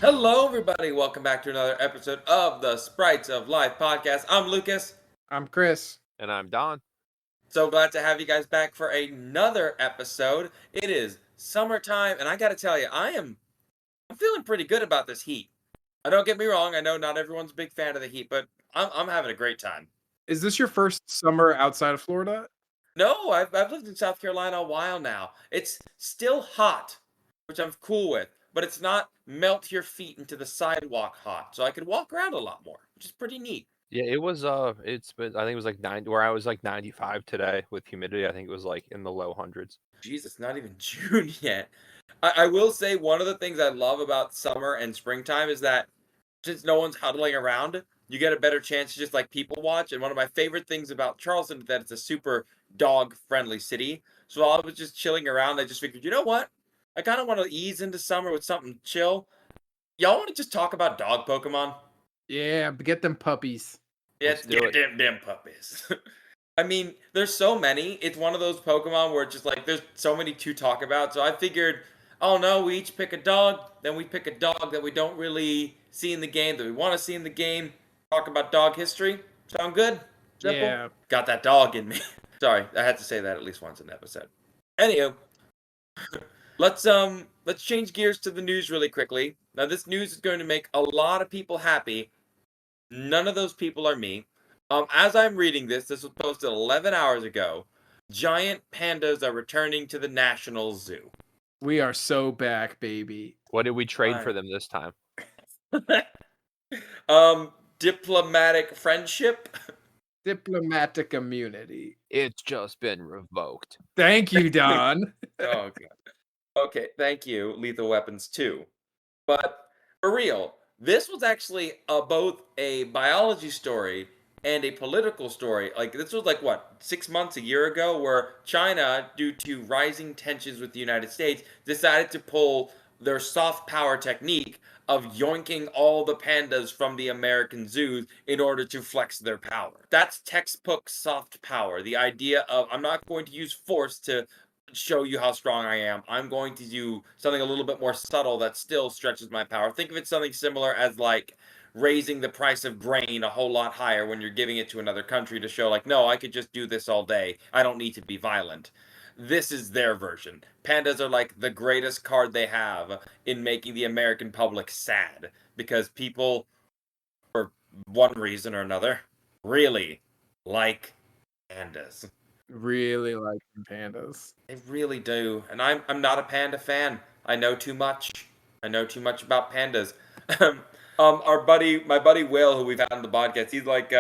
Hello, everybody. Welcome back to another episode of the Sprites of Life podcast. I'm Lucas. I'm Chris. And I'm Don. So glad to have you guys back for another episode. It is summertime, and I got to tell you, I'm feeling pretty good about this heat. Don't get me wrong. I know not everyone's a big fan of the heat, but I'm having a great time. Is this your first summer outside of Florida? No, I've lived in South Carolina a while now. It's still hot, which I'm cool with, but it's not melt your feet into the sidewalk hot. So I could walk around a lot more, which is pretty neat. Yeah, it was it's been I think it was like 90 where I was like 95 today with humidity. I think it was like in the low hundreds. Jesus, not even June yet. I will say one of the things I love about summer and springtime is that since no one's huddling around, you get a better chance to just like people watch. And one of my favorite things about Charleston is that it's a super dog friendly city. So while I was just chilling around, I just figured, you know what? I kind of want to ease into summer with something chill. Y'all want to just talk about dog Pokemon? Yeah, but get them puppies. Yes, do it. damn puppies. I mean, there's so many. It's one of those Pokemon where it's just like there's so many to talk about. So I figured, oh no, we each pick a dog, then we pick a dog that we don't really see in the game, that we want to see in the game. Talk about dog history. Sound good? Simple? Yeah. Got that dog in me. Sorry, I had to say that at least once in an episode. Anywho, let's change gears to the news really quickly. Now this news is going to make a lot of people happy. None of those people are me. As I'm reading this was posted 11 hours ago. Giant pandas are returning to the National Zoo. We are so back, baby. What did we trade Fine. for them this time? Diplomatic friendship. Diplomatic immunity. It's just been revoked. Thank you, Don. Oh, God. Okay, thank you, Lethal Weapons 2. But for real, this was actually both a biology story and a political story. Like, this was like, what, 6 months, a year ago, where China, due to rising tensions with the United States, decided to pull their soft power technique of yoinking all the pandas from the American zoos in order to flex their power. That's textbook soft power. The idea of, I'm not going to use force to show you how strong I am. I'm going to do something a little bit more subtle that still stretches my power. Think of it something similar as like raising the price of grain a whole lot higher when you're giving it to another country to show like, no, I could just do this all day. I don't need to be violent. This is their version. Pandas are like the greatest card they have in making the American public sad because people, for one reason or another, really like pandas. Really like pandas. They really do. And I'm not a panda fan. I know too much. I know too much about pandas. My buddy Will, who we've had on the podcast, he's like,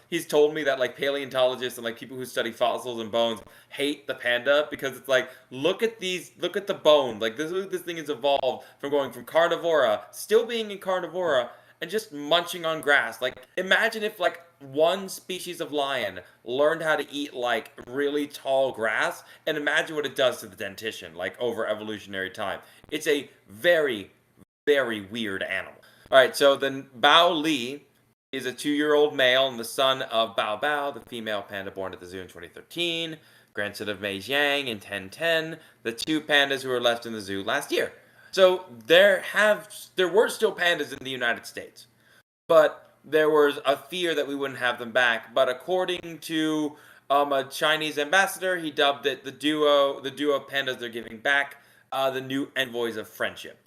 he's told me that like paleontologists and like people who study fossils and bones hate the panda because it's like, look at the bone. Like this thing has evolved from going from carnivora, still being in carnivora, and just munching on grass. Like, imagine if like one species of lion learned how to eat like really tall grass, and imagine what it does to the dentition, like over evolutionary time. It's a very, very weird animal. All right, so then Bao Li is a 2-year-old male and the son of Bao Bao, the female panda born at the zoo in 2013, grandson of Mei Jiang in 1010, the two pandas who were left in the zoo last year. So there were still pandas in the United States, but there was a fear that we wouldn't have them back. But according to a Chinese ambassador, he dubbed it the duo of pandas they're giving back, the new envoys of friendship.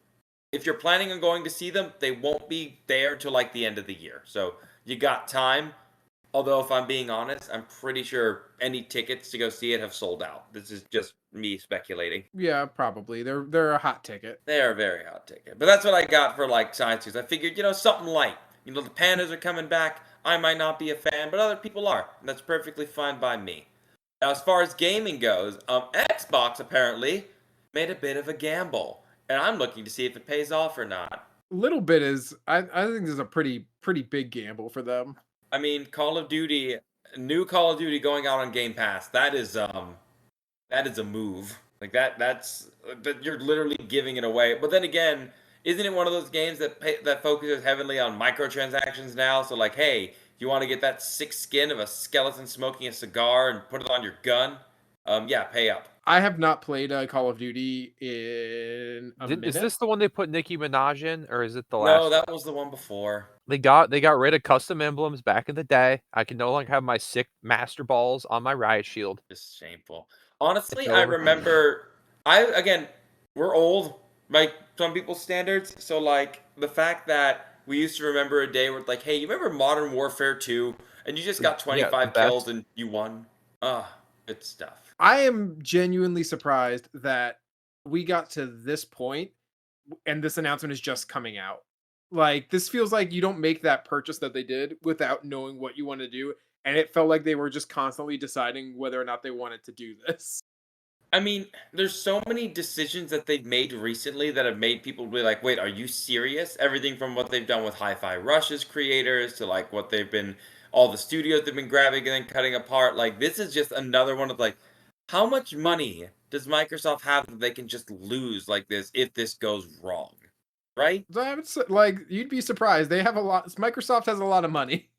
If you're planning on going to see them, they won't be there till like the end of the year. So you got time. Although if I'm being honest, I'm pretty sure any tickets to go see it have sold out. This is just me speculating. Yeah, probably. They're a hot ticket. They are a very hot ticket. But that's what I got for like science news. I figured, something light. The pandas are coming back. I might not be a fan, but other people are. And that's perfectly fine by me. Now, as far as gaming goes, Xbox apparently made a bit of a gamble. And I'm looking to see if it pays off or not. Little bit is I think this is a pretty big gamble for them. I mean, new Call of Duty going out on Game Pass. That is a move. Like that's you're literally giving it away. But then again, isn't it one of those games that focuses heavily on microtransactions now? So like, hey, you want to get that sick skin of a skeleton smoking a cigar and put it on your gun? Yeah, pay up. I have not played Call of Duty in a Is minute. this the one they put Nicki Minaj in, or is it the last No, one? that was the one before. They got rid of custom emblems back in the day. I can no longer have my sick Master Balls on my Riot Shield. Just shameful. Honestly, It's I over. remember. Again, we're old by some people's standards. So like the fact that we used to remember a day where like, hey, you remember Modern Warfare 2, and you just got Yeah, the 25 kills best. and you won. Good stuff. I am genuinely surprised that we got to this point and this announcement is just coming out. Like, this feels like you don't make that purchase that they did without knowing what you want to do. And it felt like they were just constantly deciding whether or not they wanted to do this. I mean, there's so many decisions that they've made recently that have made people be like, wait, are you serious? Everything from what they've done with Hi-Fi Rush's creators to like what they've been, all the studios they've been grabbing and then cutting apart. Like, this is just another one of like, how much money does Microsoft have that they can just lose like this if this goes wrong? Right? So I would say, like, you'd be surprised. They have a lot. Microsoft has a lot of money.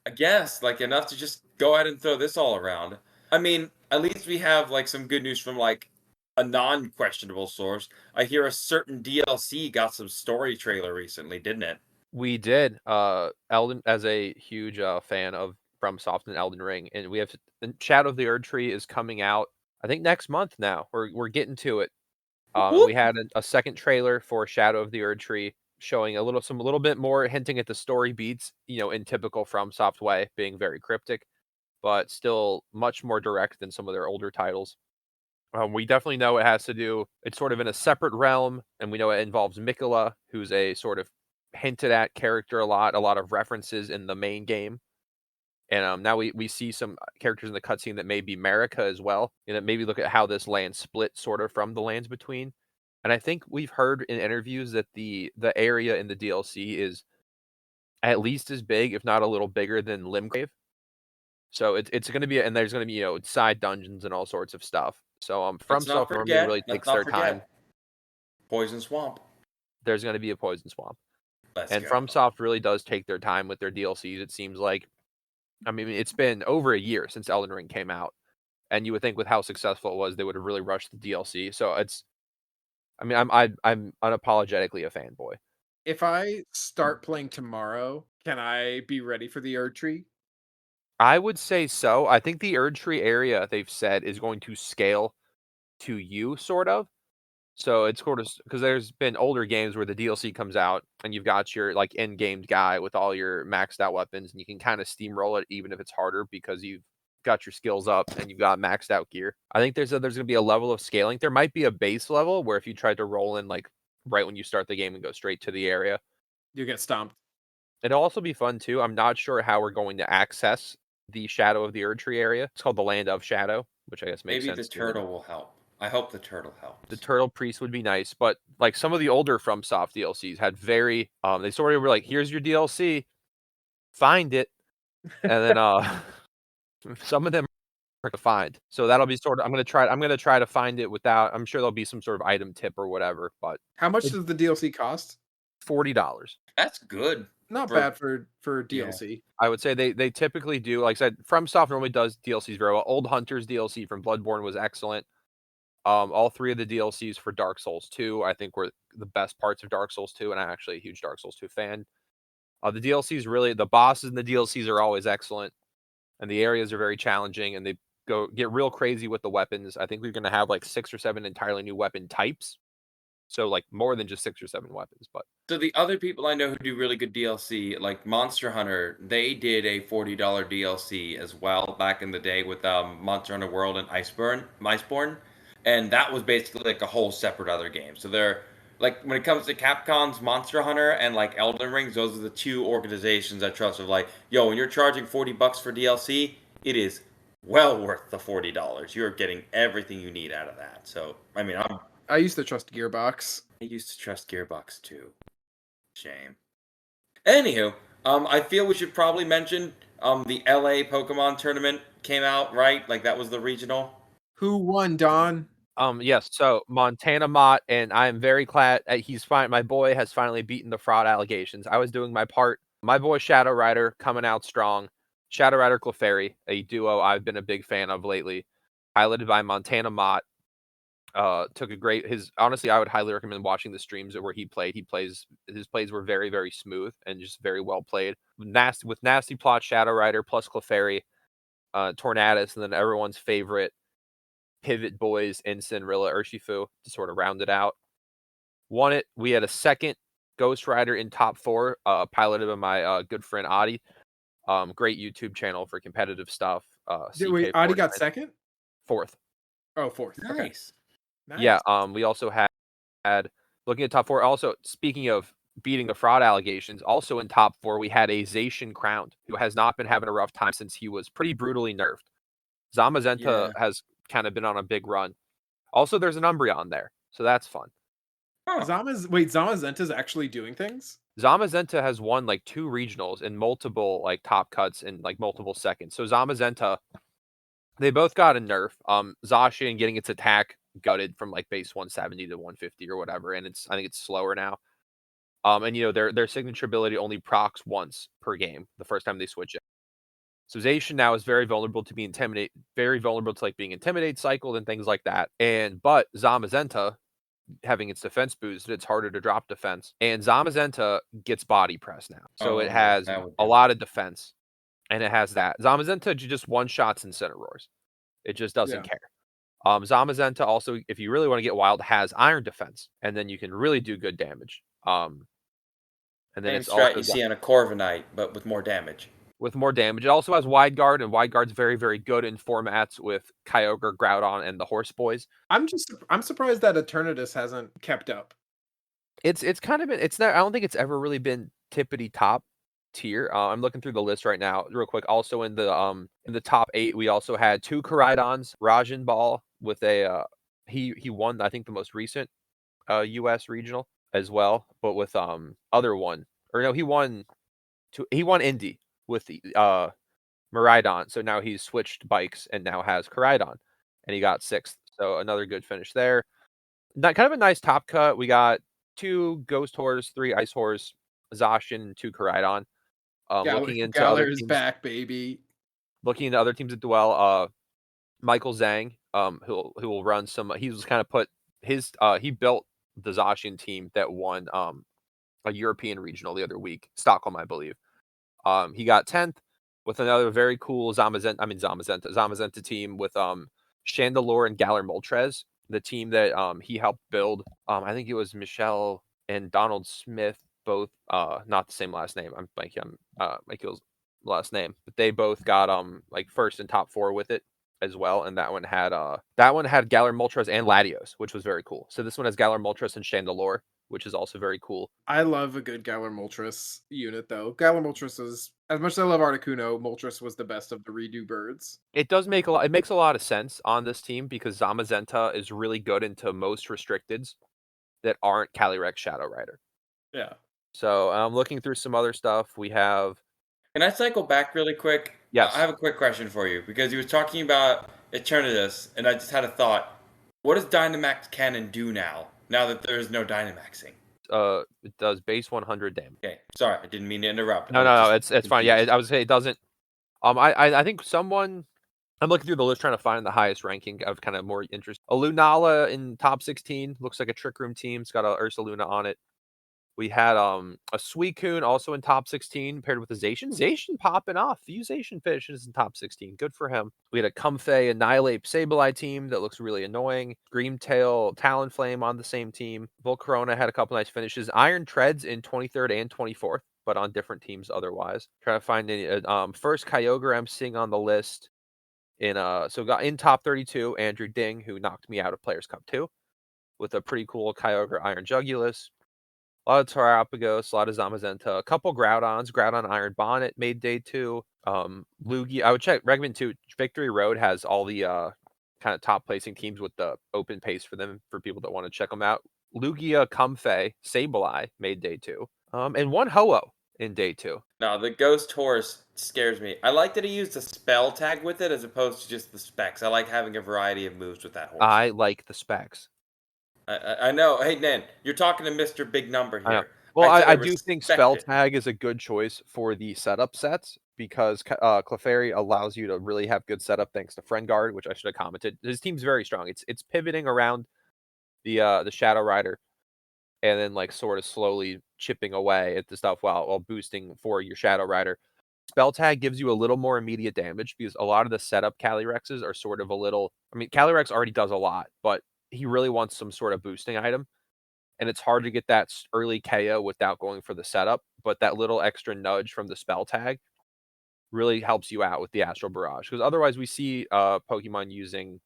I guess, like enough to just go ahead and throw this all around. I mean, at least we have like some good news from like a non-questionable source. I hear a certain DLC got some story trailer recently, didn't it? We did. Elden, as a huge fan of FromSoft and Elden Ring, and we have Shadow of the Erd Tree is coming out. I think next month now. We're getting to it. We had a second trailer for Shadow of the Erd Tree showing a little bit more hinting at the story beats, in typical FromSoft way, being very cryptic, but still much more direct than some of their older titles. We definitely know it has to do. It's sort of in a separate realm, and we know it involves Mikola, who's a sort of hinted at character a lot of references in the main game. And now we see some characters in the cutscene that may be Marika as well, and maybe look at how this land split sort of from the lands between. And I think we've heard in interviews that the area in the DLC is at least as big, if not a little bigger than Limgrave. So it's going to be, and there's going to be side dungeons and all sorts of stuff. So Let's not FromSoft normally forget. really Let's takes not their time. forget. Poison Swamp. There's going to be a poison swamp, Let's and go. FromSoft really does take their time with their DLCs. It seems like, I mean, it's been over a year since Elden Ring came out, and you would think with how successful it was, they would have really rushed the DLC. So I'm unapologetically a fanboy. If I start playing tomorrow, can I be ready for the Erd Tree? I would say so. I think the Erd Tree area they've said is going to scale to you, sort of. So it's sort of because there's been older games where the DLC comes out and you've got your like end-game guy with all your maxed out weapons, and you can kind of steamroll it even if it's harder because you've got your skills up and you've got maxed out gear. I think there's going to be a level of scaling. There might be a base level where if you tried to roll in like right when you start the game and go straight to the area, You get stomped. it'll also be fun too. I'm not sure how we're going to access the Shadow of the Erd Tree area. It's called the Land of Shadow, which I guess makes Maybe sense. the turtle will help. I hope the turtle helps. The Turtle Priest would be nice, but like some of the older FromSoft DLCs had very they sort of were like, here's your DLC, find it. And then some of them are to find. So that'll be sort of I'm gonna try to find it without I'm sure there'll be some sort of item tip or whatever, but How much does the DLC cost? $40. That's good. Not For- bad for Yeah. DLC. I would say they typically do, like I said, FromSoft normally does DLCs very well. Old Hunter's DLC from Bloodborne was excellent. All three of the DLCs for Dark Souls 2, I think, were the best parts of Dark Souls 2, and I'm actually a huge Dark Souls 2 fan. The DLCs really, the bosses in the DLCs are always excellent, and the areas are very challenging, and they get real crazy with the weapons. I think we're going to have like 6 or 7 entirely new weapon types, so like more than just 6 or 7 weapons. But So the other people I know who do really good DLC, like Monster Hunter, they did a $40 DLC as well back in the day with Monster Hunter World and Iceborne, and that was basically like a whole separate other game. So they're like when it comes to Capcom's Monster Hunter and like Elden Rings, those are the two organizations I trust. Of like, yo, when you're charging $40 for DLC, it is well worth the $40. You're getting everything you need out of that. So I mean, I used to trust Gearbox. I used to trust Gearbox too. Shame. Anywho, I feel we should probably mention the LA Pokemon tournament came out, right? Like that was the regional. Who won, Don? yes, so Montana Mott, and I am very glad he's fine. My boy has finally beaten the fraud allegations. I was doing my part. My boy Shadow Rider coming out strong. Shadow Rider Clefairy, a duo I've been a big fan of lately, piloted by Montana Mott. Took a great honestly, I would highly recommend watching the streams where he played. His plays were very, very smooth and just very well played. Nasty Plot, Shadow Rider plus Clefairy, Tornadus, and then everyone's favorite Pivot Boys and Cinderella Urshifu to sort of round it out. Won it. We had a second Ghost Rider in top 4, piloted by my good friend Adi. Great YouTube channel for competitive stuff. Wait, Adi got second? Fourth. Oh, fourth. Okay. Nice. Nice. Yeah. We also had looking at top 4. Also, speaking of beating the fraud allegations, also in top 4 we had a Zacian Crowned, who has not been having a rough time since he was pretty brutally nerfed. Zamazenta has kind of been on a big run. Also, there's an Umbreon there, so that's fun. Huh. Zamazenta's actually doing things? Zamazenta has won like 2 regionals in multiple like top cuts in like multiple seconds. So Zamazenta, they both got a nerf. Zacian getting its attack gutted from like base 170 to 150 or whatever, and I think it's slower now. And you know their signature ability only procs once per game the first time they switch it. So Zacian now is very vulnerable to being like being intimidated, cycled, and things like that. But Zamazenta, having its defense boosted, it's harder to drop defense. And Zamazenta gets body press now. So it has a lot of defense. And it has that. Zamazenta just one-shots Incineroars. It just doesn't care. Zamazenta also, if you really want to get wild, has iron defense. And then you can really do good damage. And then Same it's strat also you see on a Corviknight, but with more damage. With more damage. It also has Wide Guard, and Wide Guard's very, very good in formats with Kyogre, Groudon, and the Horse Boys. I'm surprised that Eternatus hasn't kept up. It's kind of been I don't think it's ever really been tippity top tier. I'm looking through the list right now, real quick. Also in the top 8, we also had 2 Koraidons, Rajin Ball with a he won I think the most recent US regional as well, but with other one. Or no, he won Indy with the Miraidon. So now he's switched bikes and now has Koraidon, and he got 6th. So another good finish there. Kind of a nice top cut. We got 2 Ghost Horse, 3 Ice Horse, Zacian, and 2 Koraidon. Looking into other Galar's teams, back, baby. Looking into other teams as well. Michael Zhang, who will run some. He was kind of put his. He built the Zacian team that won a European regional the other week, Stockholm, I believe. He got 10th with another very cool Zamazenta team with Chandelure and Galar Moltres, the team that he helped build. I think it was Michelle and Donald Smith, both not the same last name. I'm blanking on Michael's last name, but they both got like first and top 4 with it as well. And that one had Galar Moltres and Latios, which was very cool. So this one has Galar Moltres and Chandelure, which is also very cool. I love a good Galar Moltres unit, though. Galar Moltres is, as much as I love Articuno, Moltres was the best of the redo birds. It makes a lot of sense on this team because Zamazenta is really good into most restricteds that aren't Calyrex Shadow Rider. Yeah. So I'm looking through some other stuff. We have. Can I cycle back really quick? Yes. I have a quick question for you because you was talking about Eternatus, and I just had a thought. What does Dynamax Cannon do now that there is no Dynamaxing? It does base 100 damage. Okay, sorry, I didn't mean to interrupt. No, it's fine. Yeah, I would say it doesn't. I think someone. I'm looking through the list trying to find the highest ranking of kind of more interest. A Lunala in top 16 looks like a Trick Room team. It's got a Ursaluna on it. We had a Suicune also in top 16 paired with a Zacian. Zacian popping off. Few Zacian finishes in top 16. Good for him. We had a Comfey, Annihilate, Sableye team that looks really annoying. Screamtail, Talonflame on the same team. Volcarona had a couple nice finishes. Iron Treads in 23rd and 24th, but on different teams otherwise. Trying to find any first Kyogre I'm seeing on the list. Got in top 32, Andrew Ding, who knocked me out of Players Cup 2 with a pretty cool Kyogre Iron Jugulus. A lot of Terrapagos, a lot of Zamazenta, a couple Groudons. Groudon Iron Bonnet made day 2. Lugia, I would recommend too. Victory Road has all the kind of top placing teams with the open pace for them for people that want to check them out. Lugia, Comfey, Sableye made day 2. And one Ho-Oh in day 2. No, the Ghost Horse scares me. I like that he used a spell tag with it as opposed to just the specs. I like having a variety of moves with that horse. I like the specs. I know. Hey, Nan, you're talking to Mr. Big Number here. Well, I do think Spell Tag is a good choice for the setup sets because Clefairy allows you to really have good setup thanks to Friend Guard, which I should have commented. His team's very strong. It's pivoting around the Shadow Rider, and then like sort of slowly chipping away at the stuff while boosting for your Shadow Rider. Spell Tag gives you a little more immediate damage because a lot of the setup Calirexes are sort of a little. I mean, Calyrex already does a lot, but he really wants some sort of boosting item, and it's hard to get that early KO without going for the setup. But that little extra nudge from the Spell Tag really helps you out with the Astral Barrage, because otherwise we see Pokemon using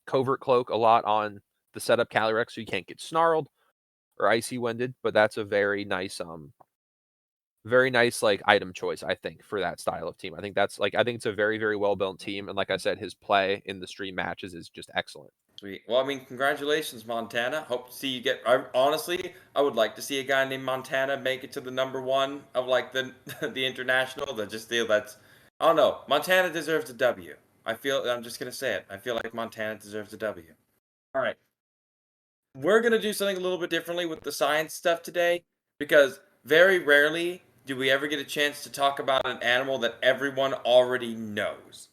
Covert Cloak a lot on the setup Calyrex, so you can't get snarled or icy winded. But that's a very nice like item choice, I think, for that style of team. I think it's a very, very well built team, and like I said, his play in the stream matches is just excellent. Sweet. Well, I mean, congratulations, Montana. Hope to see you get. Honestly, I would like to see a guy named Montana make it to the #1 of like the the international. That just feel that's. I don't know. Montana deserves a W. I'm just gonna say it. I feel like Montana deserves a W. All right. We're gonna do something a little bit differently with the science stuff today, because very rarely do we ever get a chance to talk about an animal that everyone already knows.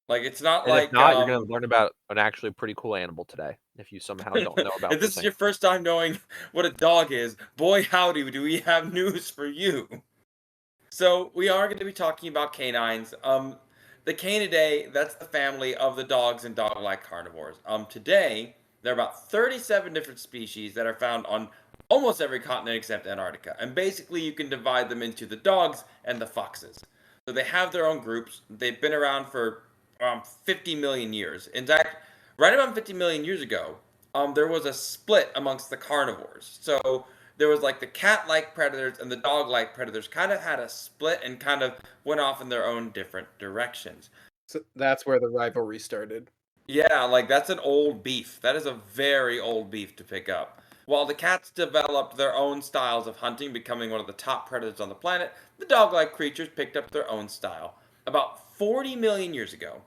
Like, it's not And if like not, you're going to learn about an actually pretty cool animal today, if you somehow don't know about if this the is thing. your first time knowing what a dog is, boy howdy, do we have news for you. So we are going to be talking about canines. The Canidae, that's the family of the dogs and dog-like carnivores. Today, there are about 37 different species that are found on almost every continent except Antarctica. And basically, you can divide them into the dogs and the foxes. So they have their own groups. They've been around for 50 million years. In fact, right about 50 million years ago, there was a split amongst the carnivores. So there was like the cat-like predators and the dog-like predators kind of had a split and kind of went off in their own different directions. So that's where the rivalry started. Yeah, like that's an old beef. That is a very old beef to pick up. While the cats developed their own styles of hunting, becoming one of the top predators on the planet, the dog-like creatures picked up their own style. About 40 million years ago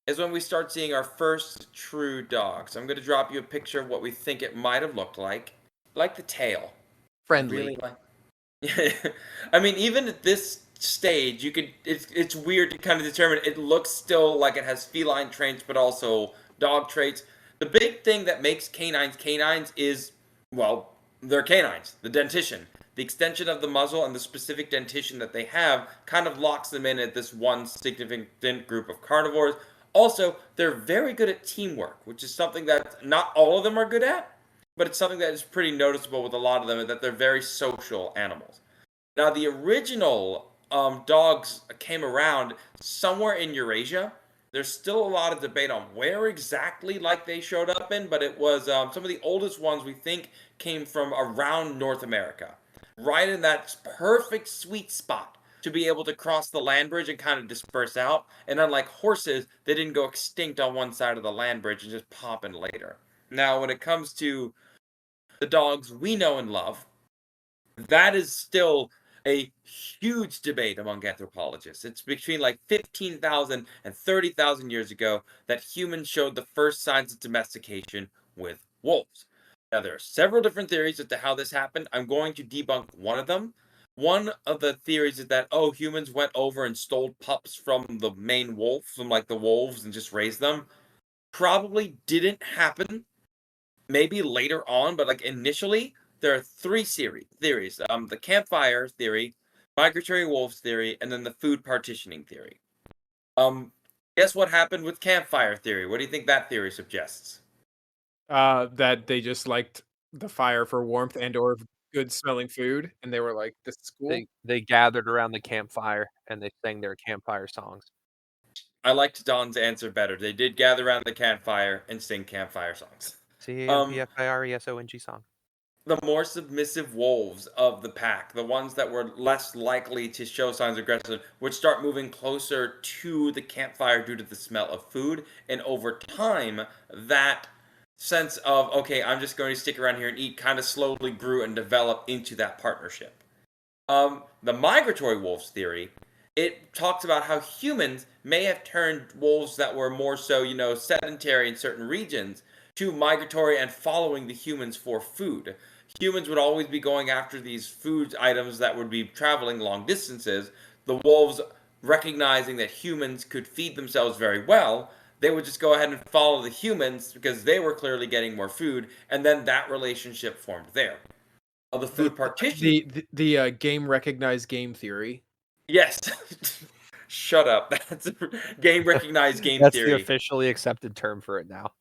is when we start seeing our first true dog. So I'm going to drop you a picture of what we think it might have looked like. Like the tail. Friendly. Really like. I mean, even at this stage, you could. It's weird to kind of determine. It looks still like it has feline traits, but also dog traits. The big thing that makes canines is, well, they're canines. The dentition, the extension of the muzzle, and the specific dentition that they have kind of locks them in at this one significant group of carnivores. Also, they're very good at teamwork, which is something that not all of them are good at, but it's something that is pretty noticeable with a lot of them, that they're very social animals. Now, the original dogs came around somewhere in Eurasia. There's still a lot of debate on where exactly like they showed up in, but it was some of the oldest ones we think came from around North America, right in that perfect sweet spot to be able to cross the land bridge and kind of disperse out. And unlike horses, they didn't go extinct on one side of the land bridge and just pop in later. Now, when it comes to the dogs we know and love, that is still a huge debate among anthropologists. It's between like 15,000 and 30,000 years ago that humans showed the first signs of domestication with wolves. Now, there are several different theories as to how this happened. I'm going to debunk one of them. One of the theories is that, humans went over and stole pups from the main wolf, from like the wolves, and just raised them. Probably didn't happen. Maybe later on, but like initially, there are three theories. The campfire theory, migratory wolves theory, and then the food partitioning theory. Guess what happened with campfire theory? What do you think that theory suggests? That they just liked the fire for warmth and or good smelling food, and they were like, "This is cool." They gathered around the campfire and they sang their campfire songs. I liked Don's answer better. They did gather around the campfire and sing campfire songs. CAMPFIRESONG song. The more submissive wolves of the pack, the ones that were less likely to show signs of aggression, would start moving closer to the campfire due to the smell of food. And over time, that sense of, okay, I'm just going to stick around here and eat, kind of slowly grew and developed into that partnership. The migratory wolves theory, it talks about how humans may have turned wolves that were more so, sedentary in certain regions to migratory and following the humans for food. Humans would always be going after these food items that would be traveling long distances. The wolves, recognizing that humans could feed themselves very well, they would just go ahead and follow the humans because they were clearly getting more food, and then that relationship formed there. The food partition. The game recognized game theory. Yes. Shut up. That's game recognized game That's the theory. officially accepted term for it now.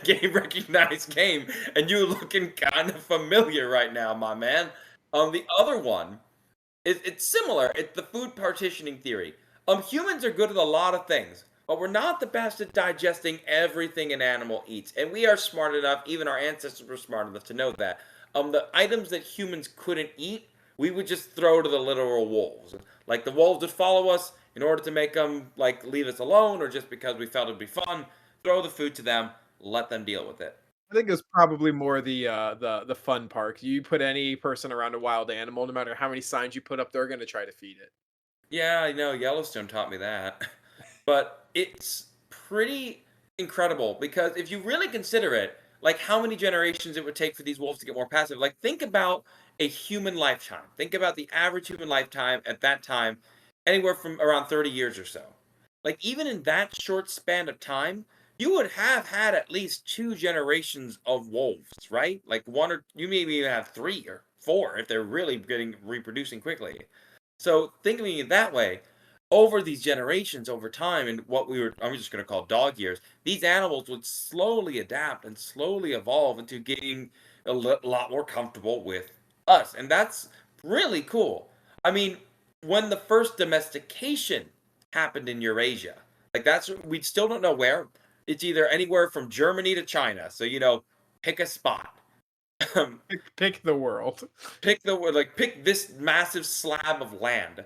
Game recognized game, and you looking kind of familiar right now, my man. The other one it's similar. It's the food partitioning theory. Humans are good at a lot of things, but we're not the best at digesting everything an animal eats. And we are smart enough, even our ancestors were smart enough to know that. The items that humans couldn't eat, we would just throw to the literal wolves. Like the wolves would follow us in order to make them like leave us alone, or just because we felt it'd be fun. Throw the food to them, let them deal with it. I think it's probably more the fun part. You put any person around a wild animal, no matter how many signs you put up, they're going to try to feed it. Yeah, I know. Yellowstone taught me that. But it's pretty incredible because if you really consider it, like how many generations it would take for these wolves to get more passive. Like, think about a human lifetime. Think about the average human lifetime at that time, anywhere from around 30 years or so. Like, even in that short span of time, you would have had at least 2 generations of wolves, right? Like, one or you maybe even have 3 or 4 if they're really getting reproducing quickly. So thinking it that way, over these generations, over time, and I'm just going to call dog years, these animals would slowly adapt and slowly evolve into getting lot more comfortable with us. And that's really cool. I mean, when the first domestication happened in Eurasia, like we still don't know where. It's either anywhere from Germany to China. So, pick a spot. Pick the world. Pick this massive slab of land.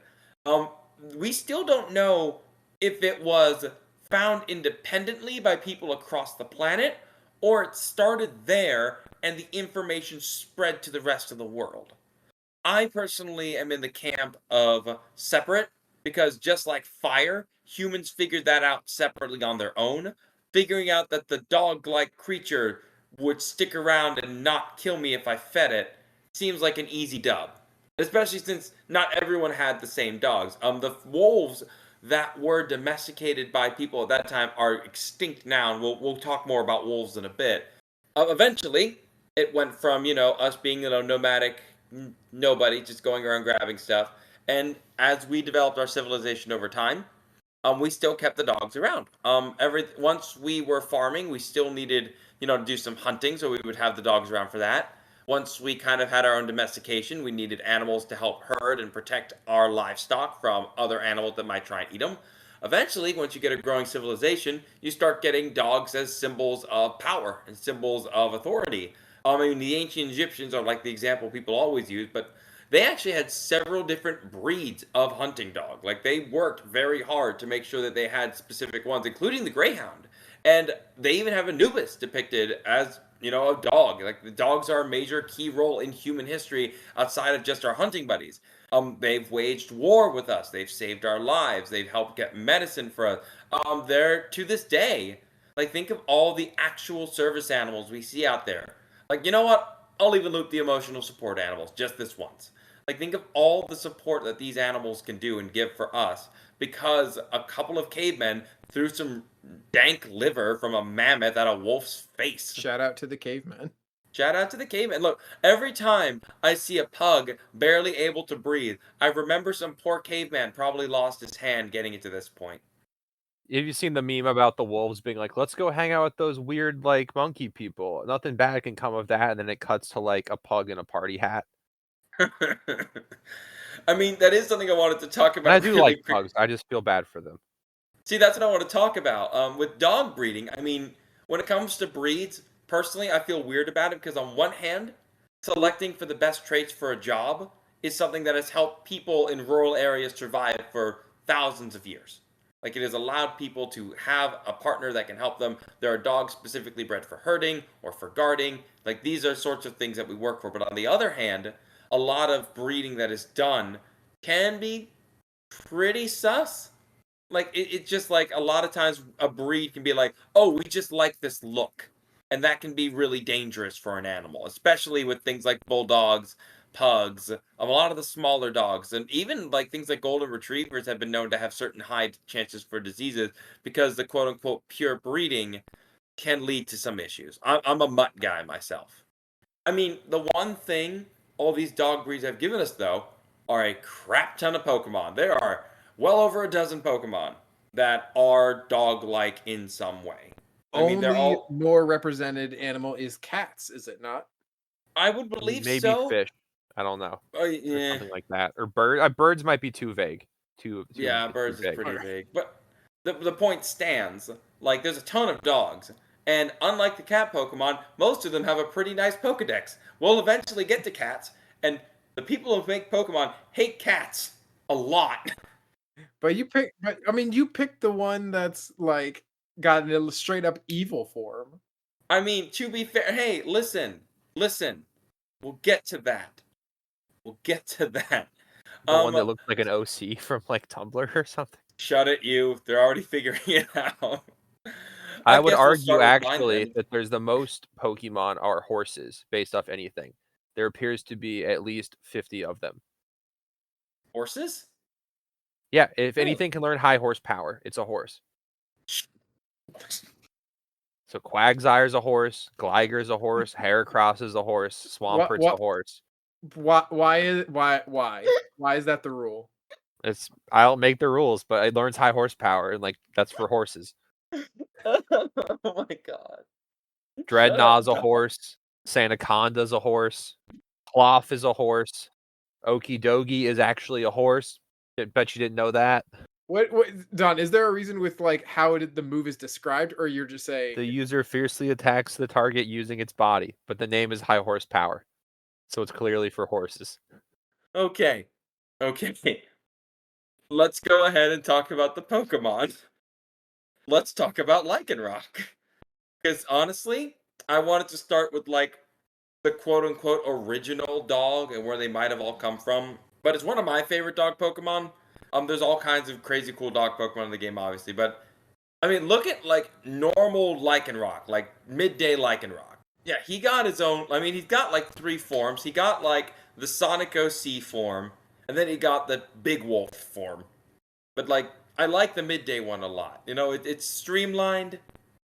We still don't know if it was found independently by people across the planet, or it started there and the information spread to the rest of the world. I personally am in the camp of separate, because just like fire, humans figured that out separately on their own, figuring out that the dog-like creature would stick around and not kill me if I fed it seems like an easy dub. Especially since not everyone had the same dogs. The wolves that were domesticated by people at that time are extinct now, and we'll talk more about wolves in a bit. Eventually, it went from us being nomadic nobody just going around grabbing stuff, and as we developed our civilization over time, we still kept the dogs around. Once we were farming, we still needed to do some hunting, so we would have the dogs around for that. Once we kind of had our own domestication, we needed animals to help herd and protect our livestock from other animals that might try and eat them. Eventually, once you get a growing civilization, you start getting dogs as symbols of power and symbols of authority. I mean, the ancient Egyptians are like the example people always use, but they actually had several different breeds of hunting dog. Like, they worked very hard to make sure that they had specific ones, including the greyhound. And they even have Anubis depicted as, a dog. Like, the dogs are a major key role in human history outside of just our hunting buddies. They've waged war with us. They've saved our lives. They've helped get medicine for us. They're, to this day, like, think of all the actual service animals we see out there. Like, you know what? I'll even loop the emotional support animals just this once. Like, think of all the support that these animals can do and give for us because a couple of cavemen threw some dank liver from a mammoth at a wolf's face. Shout out to the cavemen. Shout out to the cavemen. Look, every time I see a pug barely able to breathe, I remember some poor caveman probably lost his hand getting it to this point. Have you seen the meme about the wolves being like, let's go hang out with those weird, like, monkey people? Nothing bad can come of that. And then it cuts to, like, a pug in a party hat. I mean, that is something I wanted to talk about. And I do like pugs. I just feel bad for them. See, that's what I want to talk about. With dog breeding, I mean, when it comes to breeds, personally, I feel weird about it because on one hand, selecting for the best traits for a job is something that has helped people in rural areas survive for thousands of years. Like, it has allowed people to have a partner that can help them. There are dogs specifically bred for herding or for guarding. Like, these are sorts of things that we work for. But on the other hand, a lot of breeding that is done can be pretty sus. Like, it's just like a lot of times a breed can be like, oh, we just like this look. And that can be really dangerous for an animal, especially with things like bulldogs, pugs, a lot of the smaller dogs, and even like things like golden retrievers have been known to have certain high chances for diseases because the quote unquote pure breeding can lead to some issues. I'm a mutt guy myself. I mean, the one thing all these dog breeds have given us, though, are a crap ton of Pokemon. There are well over a dozen Pokemon that are dog-like in some way. I mean, they're Only all. more represented animal is cats, is it not? I would believe Maybe so. fish. I don't know. Or Yeah, something like that. Or birds might be too vague. Too yeah, too birds is vague. pretty Alright. big, but the point stands. Like, there's a ton of dogs, and unlike the cat Pokemon, most of them have a pretty nice Pokedex. We'll eventually get to cats, and the people who make Pokemon hate cats a lot. But you picked the one that's like got a straight up evil form. I mean, to be fair, hey, listen. We'll get to that. We'll get to that. The one that Um, looks like an OC from like Tumblr or something. Shut it, you. They're already figuring it out. I I would guess we'll argue start with mine actually then. that there's the most Pokemon are horses based off anything. There appears to be at least 50 of them. Horses? Yeah, if Oh. anything can learn high horsepower, it's a horse. So Quagsire's a horse, Gliger's a horse, Heracross is a horse, Swampert's a What? horse. Why is that the rule? I don't make the rules, but it learns high horsepower, and like that's for horses. Oh my god. Dreadnought's a Shut up. horse, Sandaconda's a horse, Cloth is a horse, Okidogi is actually a horse. Bet you didn't know that. What Don, is there a reason with like how the move is described, or you're just saying The user fiercely attacks the target using its body, but the name is high horsepower, so it's clearly for horses. Okay. Okay. Let's go ahead and talk about the Pokemon. Let's talk about Lycanroc. Because honestly, I wanted to start with like the quote unquote original dog and where they might have all come from. But it's one of my favorite dog Pokemon. There's all kinds of crazy cool dog Pokemon in the game, obviously, but I mean, look at like normal Lycanroc, like midday Lycanroc. Yeah, he got his own. I mean, he's got like three forms. He got like the Sonic OC form, and then he got the Big Wolf form. But like, I like the midday one a lot. You know, it's streamlined,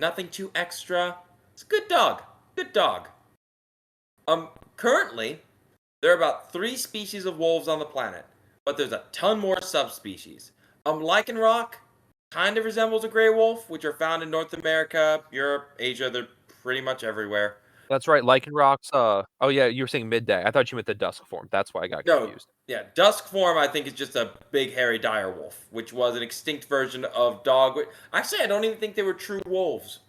nothing too extra. It's a good dog. Good dog. Currently, there are about 3 species of wolves on the planet, but there's a ton more subspecies. Lycanroc kind of resembles a gray wolf, which are found in North America, Europe, Asia. They're pretty much everywhere. That's right, Lycanroc's. Oh yeah, you were saying midday. I thought you meant the dusk form. That's why I got No, confused. yeah, dusk form I think is just a big hairy dire wolf, which was an extinct version of dog. Actually, I don't even think they were true wolves.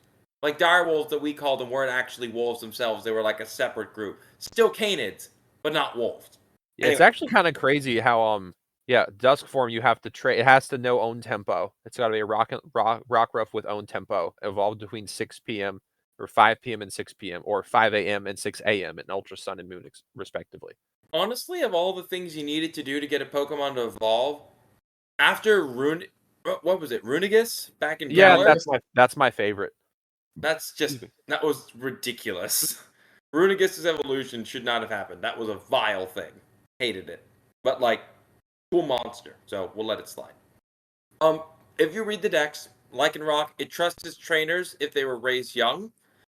Like dire wolves that we called them weren't actually wolves themselves. They were like a separate group. Still canids, but not wolves. Yeah, it's Anyway. actually kind of crazy how yeah, dusk form you have to trade. It has to know own tempo. It's got to be a rock ruff with own tempo, evolved between 6 p.m. or 5 p.m. and 6 p.m. or 5 a.m. and 6 a.m. in Ultra Sun and Moon respectively. Honestly, of all the things you needed to do to get a Pokemon to evolve, after what was it, Runigus back in Yeah, Galar? that's my favorite. That was ridiculous. Runigus's evolution should not have happened. That was a vile thing. Hated it. But like, cool monster, so we'll let it slide. If you read the Dex, Lycanroc, it trusts its trainers if they were raised young,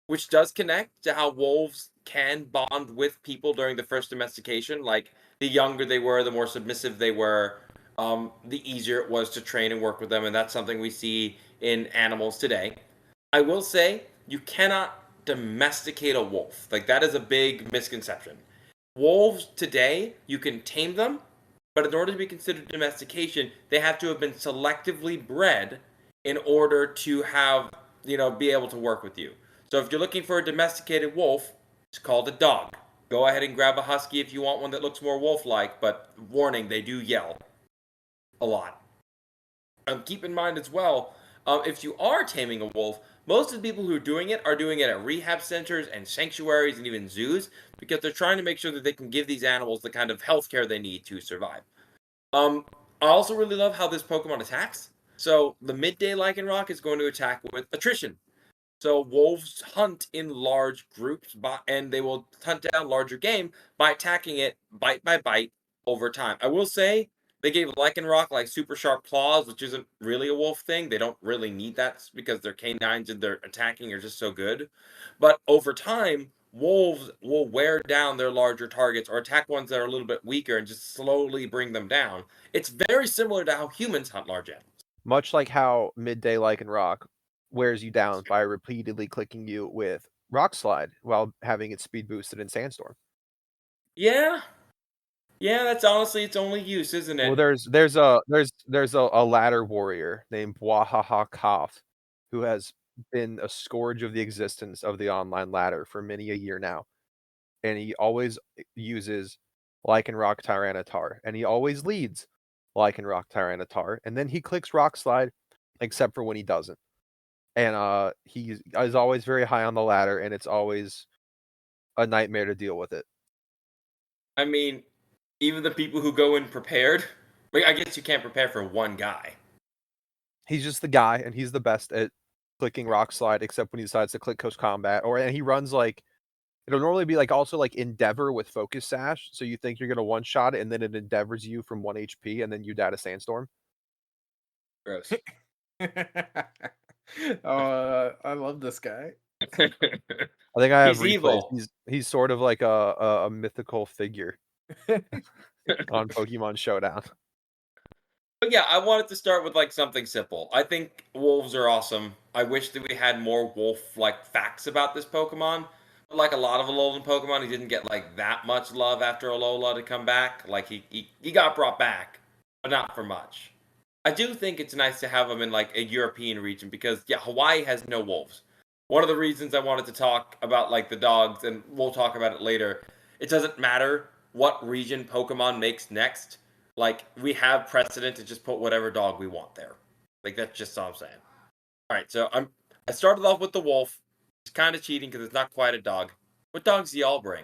which does connect to how wolves can bond with people during the first domestication. Like, the younger they were, the more submissive they were, the easier it was to train and work with them, and that's something we see in animals today. I will say, you cannot domesticate a wolf. Like, that is a big misconception. Wolves today, you can tame them, but in order to be considered domestication, they have to have been selectively bred in order to have, be able to work with you. So if you're looking for a domesticated wolf, it's called a dog. Go ahead and grab a husky if you want one that looks more wolf-like, but warning, they do yell a lot. Keep in mind as well, if you are taming a wolf, most of the people who are doing it at rehab centers and sanctuaries and even zoos because they're trying to make sure that they can give these animals the kind of health care they need to survive. I also really love how this Pokemon attacks. So the midday Lycanroc is going to attack with attrition. So wolves hunt in large groups, and they will hunt down larger game by attacking it bite by bite over time. I will say they gave Lycanroc like super sharp claws, which isn't really a wolf thing. They don't really need that because their canines and their attacking are just so good. But over time, wolves will wear down their larger targets or attack ones that are a little bit weaker and just slowly bring them down. It's very similar to how humans hunt large animals. Much like how Midday Lycanroc wears you down by repeatedly clicking you with Rock Slide while having its speed boosted in Sandstorm. Yeah, yeah, that's honestly its only use, isn't Well, it? there's a ladder warrior named Wahaha Koth who has been a scourge of the existence of the online ladder for many a year now, and he always uses Lycanroc Tyranitar, and he always leads Lycanroc Tyranitar, and then he clicks Rock Slide, except for when he doesn't. And he is always very high on the ladder, and it's always a nightmare to deal with it. I mean, even the people who go in prepared, like, I guess you can't prepare for one guy. He's just the guy, and he's the best at clicking Rock Slide, except when he decides to click Coast Combat, and he runs like it'll normally be like also like Endeavor with Focus Sash, so you think you're gonna one shot it, and then it endeavors you from 1 HP, and then you die to Sandstorm. Gross. I love this guy. I think I have He's replays. evil. He's sort of like a mythical figure on Pokemon Showdown. But yeah, I wanted to start with like something simple. I think wolves are awesome. I wish that we had more wolf like facts about this Pokemon. But like a lot of Alolan Pokemon, he didn't get like that much love after Alola to come back. Like he got brought back, but not for much. I do think it's nice to have him in like a European region because yeah, Hawaii has no wolves. One of the reasons I wanted to talk about like the dogs, and we'll talk about it later. It doesn't matter what region Pokemon makes next. Like we have precedent to just put whatever dog we want there. Like that's just all I'm saying. All right, so I started off with the wolf. It's kind of cheating because it's not quite a dog. What dogs do y'all bring?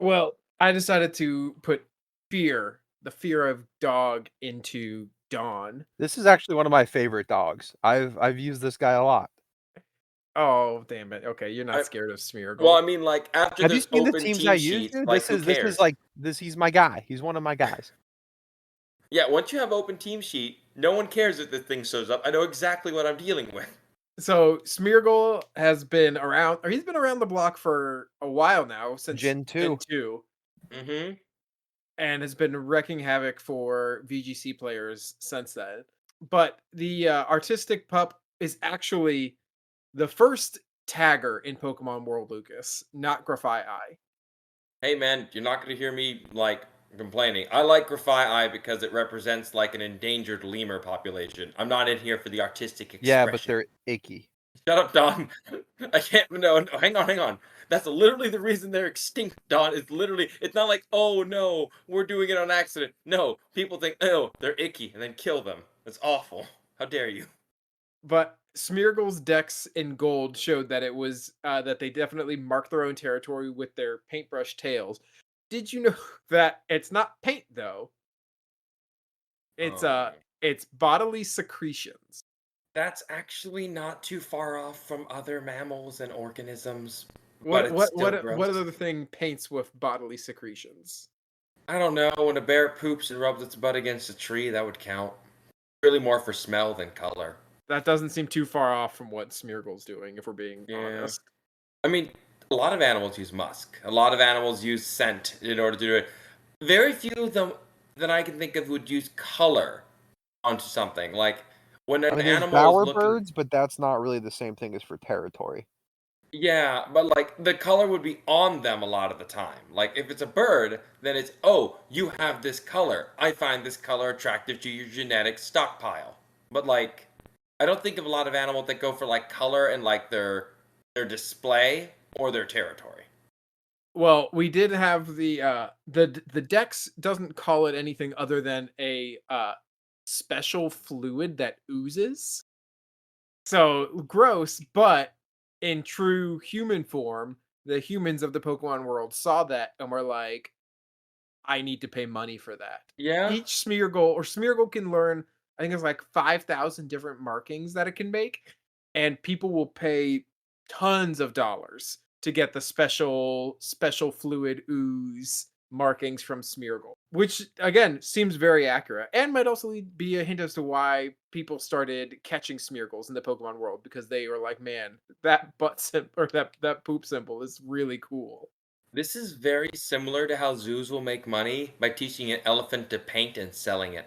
Well, I decided to put the fear of dog, into Dawn. This is actually one of my favorite dogs. I've used this guy a lot. Oh, damn it. Okay, you're not I, scared of well, I Smeargle. mean, like after Have you this seen the open teams I team use, sheet, dude? like who This is cares? like this. He's my guy. He's one of my guys. Yeah, once you have open team sheet, no one cares if this thing shows up. I know exactly what I'm dealing with. So Smeargle has been around, or he's been around the block for a while now, since Gen 2. 2, Mm-hmm. and has been wrecking havoc for VGC players since then. But the artistic pup is actually the first tagger in Pokemon World, Lucas, not Grafai Eye. Hey man, you're not gonna hear me like complaining. I like Grafai Eye because it represents like an endangered lemur population. I'm not in here for the artistic Yeah, but expression. they're icky. Shut up, Don. I can't. No, no, hang on, hang on. That's literally the reason they're extinct, Don. It's literally. It's not like, oh no, we're doing it on accident. No, people think, oh, they're icky, and then kill them. It's awful. How dare you? But Smeargle's decks in gold showed that it was that they definitely marked their own territory with their paintbrush tails. Did you know that it's not paint though? It's Um, it's bodily secretions. that's actually not too far off from other mammals and organisms, but What it's what still what what gross. other thing paints with bodily secretions? I don't know. When a bear poops and rubs its butt against a tree, that would count. Really more for smell than color. That doesn't seem too far off from what Smeargle's doing, if we're being Yeah. honest. I mean, a lot of animals use musk. A lot of animals use scent in order to do it. Very few of them that I can think of would use color onto something. Like when I an mean, there's animal is bower looking. birds, but that's not really the same thing as for territory. Yeah, but like the color would be on them a lot of the time. Like if it's a bird, then it's, oh, you have this color. I find this color attractive to your genetic stockpile. But like I don't think of a lot of animals that go for like color and like their display or their territory. Well, we did have the Dex doesn't call it anything other than a special fluid that oozes. So gross, but in true human form, the humans of the Pokemon world saw that and were like, I need to pay money for that. Yeah. Each Smeargle can learn, I think it's like 5,000 different markings that it can make, and people will pay tons of dollars to get the special fluid ooze markings from Smeargle, which again seems very accurate and might also be a hint as to why people started catching Smeargles in the Pokemon world, because they were like, man, that or that poop symbol is really cool. This is very similar to how zoos will make money by teaching an elephant to paint and selling it.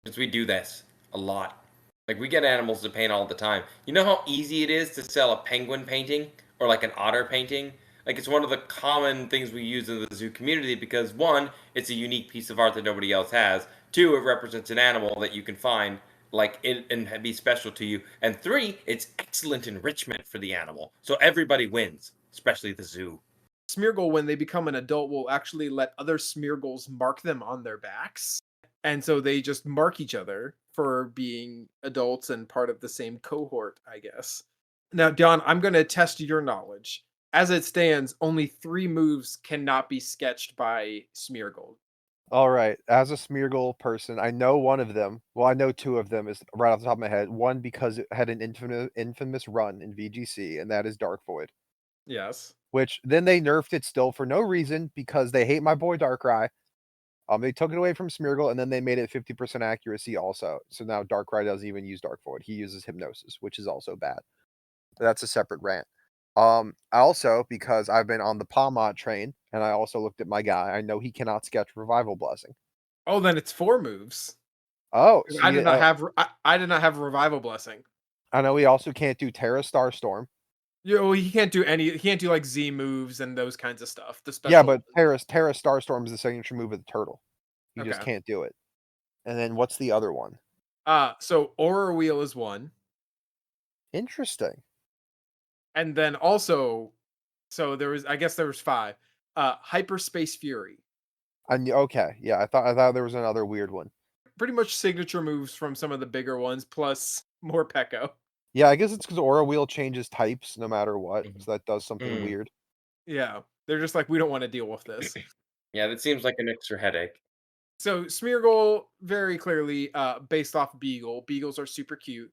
Because we do this a lot. Like, we get animals to paint all the time. You know how easy it is to sell a penguin painting or like an otter painting? Like, it's one of the common things we use in the zoo community because, one, it's a unique piece of art that nobody else has. Two, it represents an animal that you can find like it and be special to you. And three, it's excellent enrichment for the animal. So everybody wins, especially the zoo. Smeargle, when they become an adult, will actually let other Smeargles mark them on their backs. And so they just mark each other for being adults and part of the same cohort, I guess. Now, Don, I'm going to test your knowledge. As it stands, only 3 moves cannot be sketched by Smeargle. All right. As a Smeargle person, I know one of them. Well, I know 2 of them is right off the top of my head. One because it had an infamous run in VGC, and that is Dark Void. Yes. Which then they nerfed it still for no reason because they hate my boy Darkrai. They took it away from Smeargle, and then they made it 50% accuracy also. So now Darkrai doesn't even use Dark Void. He uses Hypnosis, which is also bad. But that's a separate rant. Also, because I've been on the Palmot train, and I also looked at my guy, I know he cannot sketch Revival Blessing. Oh, then it's 4 moves. Oh, I did not have Revival Blessing. I know he also can't do Terra Starstorm. He can't do he can't do like Z moves and those kinds of stuff. The special. Yeah, but Terra Starstorm is the signature move of the turtle. You just Okay. can't do it. And then what's the other one? So Aura Wheel is 1. Interesting. And then also, so there was 5. Hyperspace Fury. Okay, yeah, I thought there was another weird one. Pretty much signature moves from some of the bigger ones, plus more Pekko. Yeah, I guess it's because Aura Wheel changes types no matter what, Mhm. so that does something Mm. weird. Yeah, they're just like, we don't want to deal with this. Yeah, that seems like an extra headache. So Smeargle, very clearly based off Beagle. Beagles are super cute.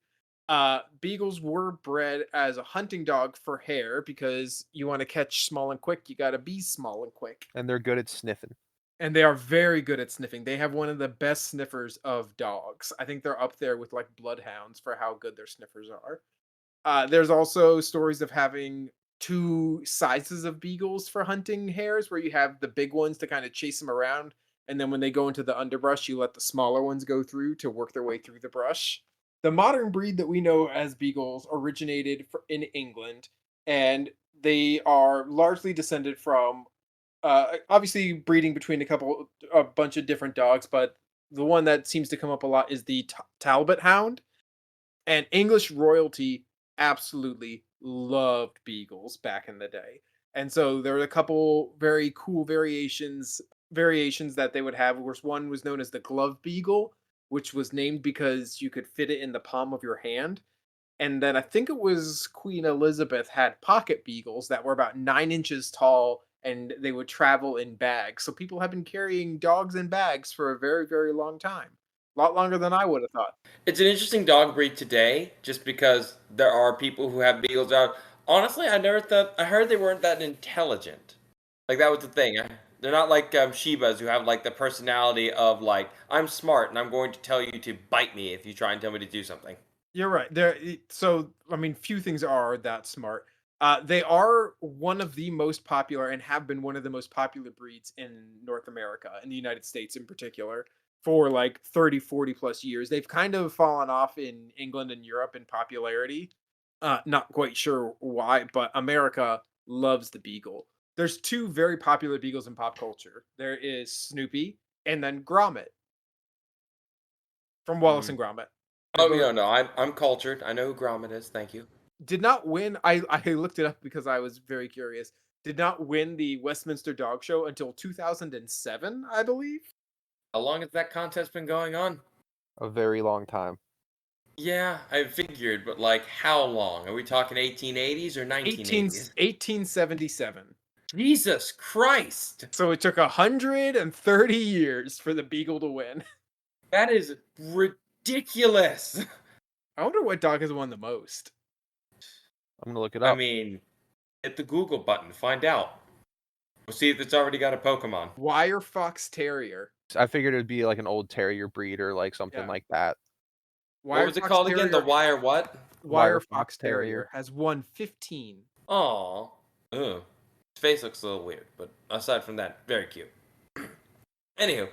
Beagles were bred as a hunting dog for hair because you want to catch small and quick, you got to be small and quick. And they're good at sniffing. And they are very good at sniffing. They have one of the best sniffers of dogs. I think they're up there with like bloodhounds for how good their sniffers are. There's also stories of having 2 sizes of beagles for hunting hares, where you have the big ones to kind of chase them around, and then when they go into the underbrush, you let the smaller ones go through to work their way through the brush. The modern breed that we know as beagles originated in England, and they are largely descended from obviously breeding between a bunch of different dogs, but the one that seems to come up a lot is the Talbot Hound. And English royalty absolutely loved beagles back in the day. And so there were a couple very cool variations that they would have. One was known as the glove beagle, which was named because you could fit it in the palm of your hand. And then I think it was Queen Elizabeth had pocket beagles that were about 9 inches tall, and they would travel in bags. So people have been carrying dogs in bags for a very, very long time. A lot longer than I would have thought. It's an interesting dog breed today, just because there are people who have beagles out. Honestly, I heard they weren't that intelligent. Like, that was the thing. They're not like Shibas, who have like the personality of like, I'm smart and I'm going to tell you to bite me if you try and tell me to do something. You're right. So I mean, few things are that smart. They are one of the most popular and have been one of the most popular breeds in North America, in the United States in particular, for like 30, 40 plus years. They've kind of fallen off in England and Europe in popularity. Not quite sure why, but America loves the beagle. There's 2 very popular beagles in pop culture. There is Snoopy and then Gromit from Wallace and Gromit. Oh, no, I'm cultured. I know who Gromit is. Thank you. Did not win. I looked it up because I was very curious. Did not win the Westminster Dog Show until 2007, I believe. How long has that contest been going on? A very long time. Yeah, I figured, but like, how long? Are we talking 1880s or 1980s? 1877. Jesus Christ! So it took 130 years for the Beagle to win. That is ridiculous. I wonder what dog has won the most. I'm gonna look it I up. mean, hit the Google button, find out. We'll see if it's already got a Pokemon. Wire Fox Terrier. I figured it'd be like an old terrier breed or like something Yeah. like that. What Wire was it Fox called again? The Terrier. Wire what? Wire Wire Fox Fox Terrier. Terrier has won 15. Aw. Ugh. His face looks a little weird, but aside from that, very cute. Anywho.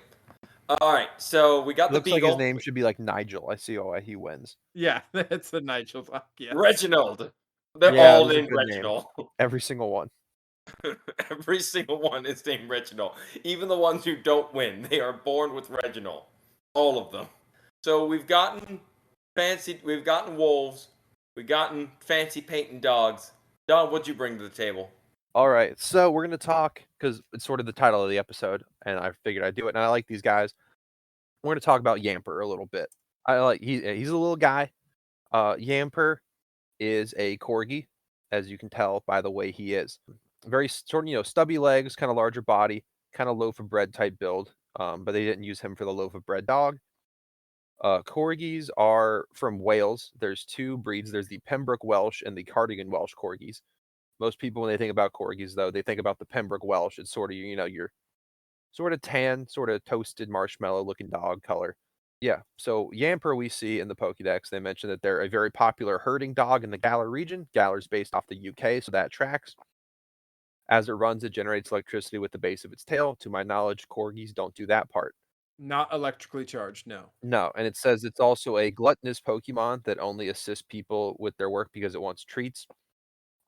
Alright, so we got the Looks like his Beagle. name should be like Nigel. I see why he wins. Yeah, that's a Nigel Fox. Yeah. Reginald. They're Yeah, all that's a named good name. Reginald. Every single one. Every single one is named Reginald. Even the ones who don't win, they are born with Reginald. All of them. So we've gotten wolves, we've gotten fancy painting dogs. Don, what'd you bring to the table? All right, so we're gonna talk because it's sort of the title of the episode, and I figured I'd do it. And I like these guys. We're gonna talk about Yamper a little bit. He's a little guy. Yamper is a corgi, as you can tell by the way he is. Very sort of stubby legs, kind of larger body, kind of loaf of bread type build. But they didn't use him for the loaf of bread dog. Corgis are from Wales. There's two breeds. There's the Pembroke Welsh and the Cardigan Welsh corgis. Most people, when they think about corgis, though, they think about the Pembroke Welsh. It's sort of your sort of tan, sort of toasted marshmallow looking dog color. Yeah. So Yamper we see in the Pokédex. They mention that they're a very popular herding dog in the Galar region. Galar's based off the UK, so that tracks. As it runs, it generates electricity with the base of its tail. To my knowledge, corgis don't do that part. Not electrically charged, no. No, and it says it's also a gluttonous Pokemon that only assists people with their work because it wants treats.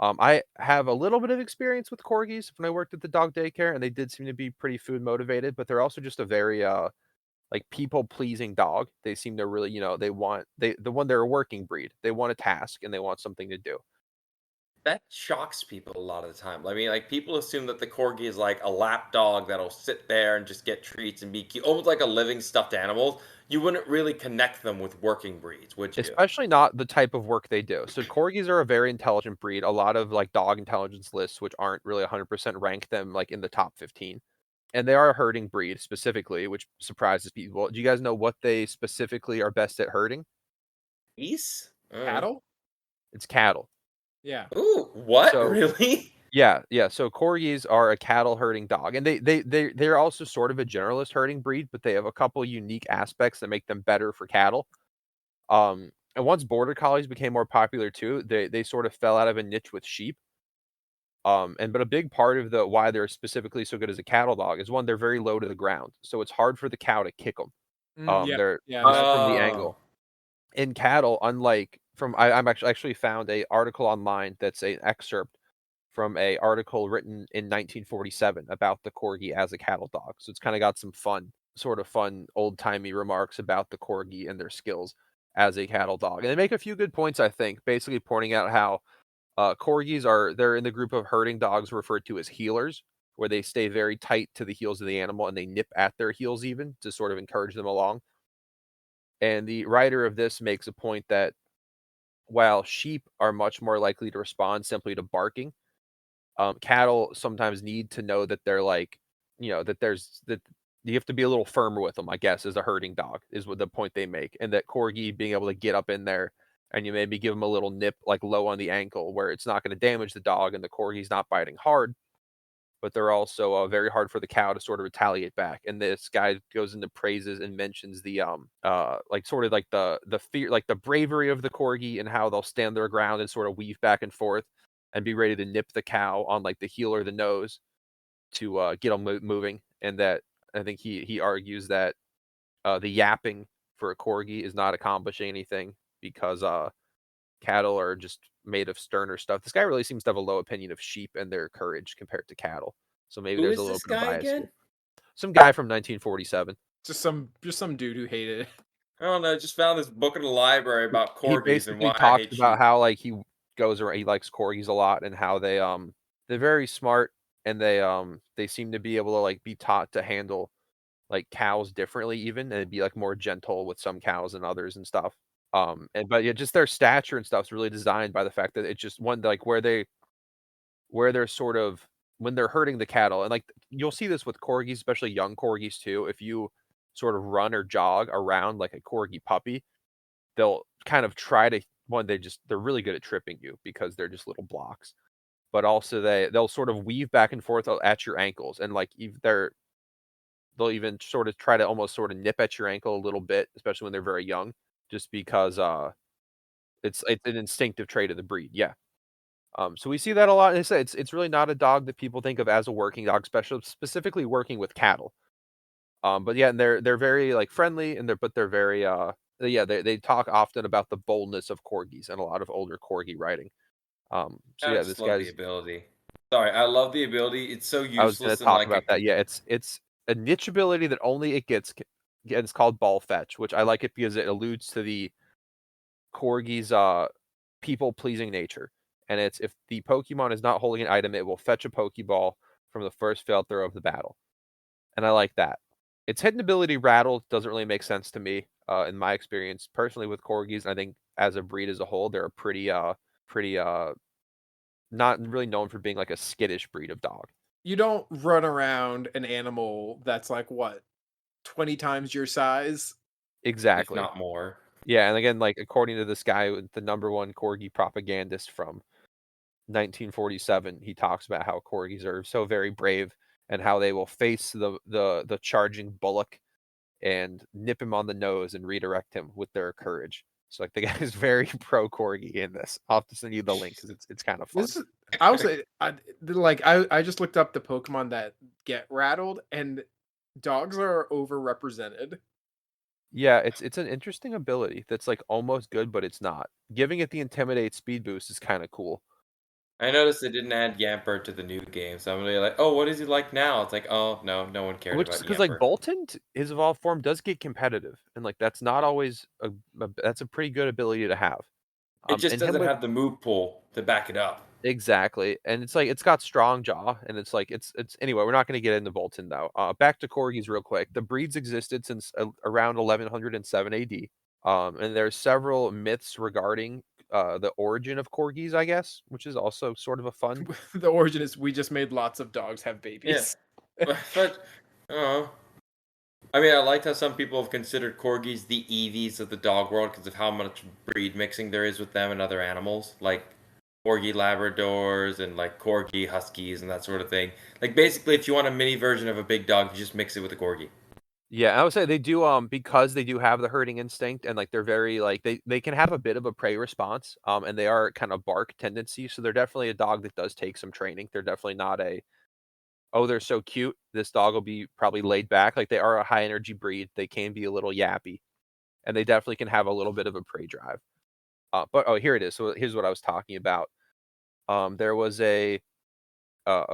I have a little bit of experience with corgis when I worked at the dog daycare, and they did seem to be pretty food motivated, but they're also just a very like people pleasing dog. They seem to really, they're a working breed. They want a task and they want something to do. That shocks people a lot of the time. I mean, like, people assume that the corgi is like a lap dog that'll sit there and just get treats and be cute, almost like a living stuffed animal. You wouldn't really connect them with working breeds, would you? Especially not the type of work they do. So corgis are a very intelligent breed. A lot of like dog intelligence lists, which aren't really 100% rank them like in the top 15. And they are a herding breed specifically, which surprises people. Do you guys know what they specifically are best at herding? Geese? Cattle? It's cattle. Yeah. Ooh, what? So- Really? Yeah. So corgis are a cattle herding dog, and they're also sort of a generalist herding breed, but they have a couple unique aspects that make them better for cattle. And once border collies became more popular too, they sort of fell out of a niche with sheep. But a big part of why they're specifically so good as a cattle dog is one, they're very low to the ground, so it's hard for the cow to kick them. Yeah. They're Yeah. just that's- from the Oh. angle. In cattle, unlike from I'm actually found a article online that's an excerpt from a article written in 1947 about the corgi as a cattle dog. So it's kind of got some fun old-timey remarks about the corgi and their skills as a cattle dog. And they make a few good points, I think, basically pointing out how they're in the group of herding dogs referred to as heelers, where they stay very tight to the heels of the animal and they nip at their heels even to sort of encourage them along. And the writer of this makes a point that while sheep are much more likely to respond simply to barking, cattle sometimes need to know that they're like, that you have to be a little firmer with them, I guess, as a herding dog is what the point they make. And that corgi being able to get up in there and you maybe give them a little nip like low on the ankle where it's not going to damage the dog and the corgi's not biting hard, but they're also very hard for the cow to sort of retaliate back. And this guy goes into praises and mentions the like sort of like the fear, like the bravery of the corgi and how they'll stand their ground and sort of weave back and forth and be ready to nip the cow on like the heel or the nose to get them moving. And that I think he argues that the yapping for a corgi is not accomplishing anything because cattle are just made of sterner stuff. This guy really seems to have a low opinion of sheep and their courage compared to cattle. So maybe Who there's is a little this bit of guy bias again? here. Some guy from 1947. Just some dude who hated it. I don't know. I just found this book in the library about He corgis and basically why I talks hate about sheep. how like he goes around, he likes corgis a lot and how they're very smart and they seem to be able to like be taught to handle like cows differently even and be like more gentle with some cows and others and stuff. But yeah, just their stature and stuff is really designed by the fact that it's just one like where they're sort of when they're herding the cattle and like you'll see this with corgis, especially young corgis too. If you sort of run or jog around like a corgi puppy, they'll kind of try to one, they're really good at tripping you because they're just little blocks. But also they'll sort of weave back and forth at your ankles, and like they'll even sort of try to almost sort of nip at your ankle a little bit, especially when they're very young, just because it's an instinctive trait of the breed. Yeah. So we see that a lot. And I say it's really not a dog that people think of as a working dog, specifically working with cattle. But yeah, and they're very like friendly, and they're very yeah, they talk often about the boldness of corgis and a lot of older corgi writing. So I yeah, just this love the guy's ability. Sorry, I love the ability. It's so I was gonna useless and talk like about that. Yeah, it's a niche ability that only it gets. And it's called ball fetch, which I like it because it alludes to the corgi's people pleasing nature. And it's if the Pokemon is not holding an item, it will fetch a Pokeball from the first failed throw of the battle. And I like that. Its hidden ability rattle doesn't really make sense to me, in my experience personally with corgis. I think as a breed as a whole, they're a pretty not really known for being like a skittish breed of dog. You don't run around an animal that's like what, 20 times your size? if Exactly. not more. Yeah, and again, like according to this guy, the number one corgi propagandist from 1947, he talks about how corgis are so very brave and how they will face the charging bullock and nip him on the nose and redirect him with their courage. So like the guy is very pro corgi in this. I'll have to send you the link because it's kind of fun. This is I would say I just looked up the Pokemon that get rattled, and dogs are overrepresented. Yeah, it's an interesting ability that's like almost good, but it's not. Giving it the intimidate speed boost is kind of cool. I noticed they didn't add Yamper to the new game, so I'm really like, oh, what is he like now? It's like, oh no, no one cared Which about because like Yamper. Bolton, his evolved form does get competitive, and like that's not always that's a pretty good ability to have. It just And him doesn't with have the move pool to back it up. exactly, and it's like it's got strong jaw, and it's like it's anyway. We're not going to get into Bolton though. Back to corgis real quick. The breeds existed since around 1107 AD. And there's several myths regarding the origin of corgis, I guess, which is also sort of a fun. The origin is we just made lots of dogs have Yeah, babies. but oh, I mean, I liked how some people have considered corgis the Eevees of the dog world because of how much breed mixing there is with them and other animals, like corgi Labradors and like corgi Huskies and that sort of thing. Like basically, if you want a mini version of a big dog, you just mix it with a corgi. Yeah, I would say they do because they do have the herding instinct and like they're very like they can have a bit of a prey response and they are kind of bark tendency, so they're definitely a dog that does take some training. They're definitely not a oh, they're so cute. This dog will be probably laid back. Like they are a high energy breed. They can be a little yappy and they definitely can have a little bit of a prey drive. But oh, here it is. So here's what I was talking about. There was a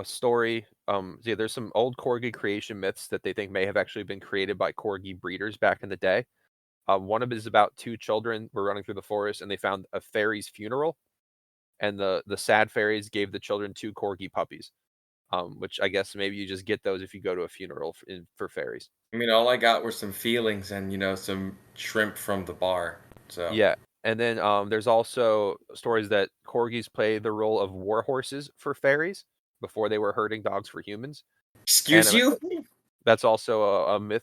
story. Yeah, there's some old corgi creation myths that they think may have actually been created by corgi breeders back in the day. One of it is about two children were running through the forest and they found a fairy's funeral, and the sad fairies gave the children two corgi puppies. Which I guess maybe you just get those if you go to a funeral for fairies. I mean, all I got were some feelings and some shrimp from the bar. So Yeah, and then there's also stories that corgis play the role of war horses for fairies before they were herding dogs for humans, and excuse you. that's also a myth